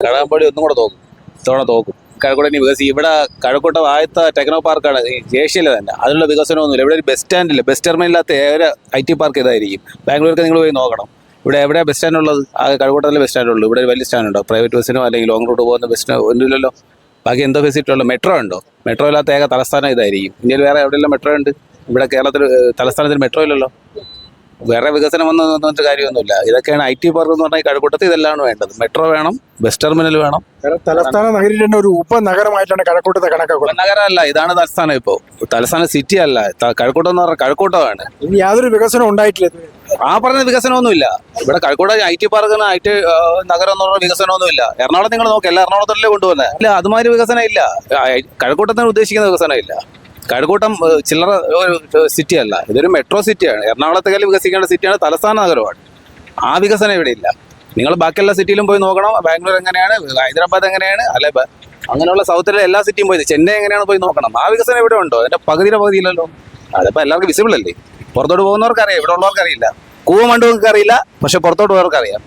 കടകംപള്ളി ഒന്നും കൂടെ തോക്കും, ഇത്തവണ തോക്കും. കഴക്കൂട്ടം ഇനി വികസിക്കും. ഇവിടെ കഴക്കൂട്ടം ആദ്യത്തെ ടെക്നോ പാർക്കാണ് ഈ ഏഷ്യയിലെ തന്നെ. അതിനുള്ള വികസനമൊന്നുമില്ല. ഇവിടെ ഒരു ബസ് സ്റ്റാൻഡില്ല. ബസ് ടെർമിനൽ ഇല്ലാത്ത ഏറെ IT പാർക്ക് ഇതായിരിക്കും. ബാംഗ്ലൂർക്ക് നിങ്ങൾ പോയി നോക്കണം. ഇവിടെ എവിടെയാണ് ബസ് സ്റ്റാൻഡ് ഉള്ളത്? ആ കഴക്കൂട്ടത്തിലെ ബസ് സ്റ്റാൻഡ് ഉള്ളൂ. ഇവിടെ ഒരു വലിയ സ്റ്റാൻഡ് ഉണ്ടോ? പ്രൈവറ്റ് ബസ്സിനോ അല്ലെങ്കിൽ ലോങ് റൂട്ട് പോകുന്ന ബസ്സിനോ ഒന്നുമില്ലല്ലോ. ബാക്കി എന്തോ ഫെസിലിറ്റി ഉള്ളൂ? മെട്രോ ഉണ്ടോ? മെട്രോ ഇല്ലാത്ത ഏക തലസ്ഥാനം ഇതായിരിക്കും. ഇന്ത്യയിൽ വേറെ എവിടെയെല്ലാം മെട്രോ ഉണ്ട്? ഇവിടെ കേരളത്തിൽ തലസ്ഥാനത്തിൽ മെട്രോ ഇല്ലല്ലോ. വേറെ വികസനം വന്നു പറഞ്ഞിട്ട് കാര്യമൊന്നുമില്ല. ഇതൊക്കെയാണ് IT പാർക്ക് എന്ന് പറഞ്ഞാൽ കഴക്കൂട്ടത്തിൽ ഇതെല്ലാം വേണ്ടത്. മെട്രോ വേണം, ബസ് ടെർമിനൽ വേണം. തലസ്ഥാന നഗരിൽ തന്നെ ഒരു ഉപനഗരമായിട്ടാണ് കഴക്കൂട്ടത്തെ കണക്കാക്കുന്നത്. നഗരമല്ല, ഇതാണ് തലസ്ഥാനം. ഇപ്പോൾ തലസ്ഥാനം സിറ്റി അല്ല. കഴക്കൂട്ടം എന്ന് പറഞ്ഞാൽ കഴക്കൂട്ടമാണ്. ഇനി യാതൊരു വികസനം ഉണ്ടായിട്ടില്ല. ആ പറഞ്ഞ വികസനമൊന്നുമില്ല. ഇവിടെ കഴക്കൂട്ടം IT പാർക്ക് IT നഗരം എന്ന് പറഞ്ഞ വികസനമൊന്നുമില്ല. എറണാകുളം നിങ്ങൾ നോക്കുക, എല്ലാ എറണാകുളത്തല്ലേ കൊണ്ടുവന്നത്. ഇല്ല, അതുമാതിരി വികസനം ഇല്ല. കഴക്കൂട്ടത്തിന് ഉദ്ദേശിക്കുന്ന വികസനം ഇല്ല. കഴക്കൂട്ടം ചില്ലറ സിറ്റി അല്ല, ഇതൊരു മെട്രോ സിറ്റിയാണ്. എറണാകുളത്തേക്കാൾ വികസിക്കേണ്ട സിറ്റിയാണ്, തലസ്ഥാന നഗരമാണ്. ആ വികസനം ഇവിടെ ഇല്ല. നിങ്ങൾ ബാക്കിയുള്ള സിറ്റിയിലും പോയി നോക്കണം. ബാംഗ്ലൂർ എങ്ങനെയാണ്, ഹൈദരാബാദ് എങ്ങനെയാണ്, അല്ലെ അങ്ങനെയുള്ള സൗത്തിലെ എല്ലാ സിറ്റിയും പോയി, ചെന്നൈ എങ്ങനെയാണ് പോയി നോക്കണം. ആ വികസനം ഇവിടെ ഉണ്ടോ? അതിന്റെ പകുതിയുടെ പകുതിയില്ലല്ലോ. അതിപ്പോൾ എല്ലാവർക്കും വിസിബിൾ അല്ലേ? പുറത്തോട്ട് പോകുന്നവർക്ക് അറിയാം, ഇവിടെ ഉള്ളവർക്ക് അറിയില്ല. കൂവമണ്ടുകൾക്ക് അറിയില്ല, പക്ഷെ പുറത്തോട്ട് പോയവർക്ക് അറിയാം.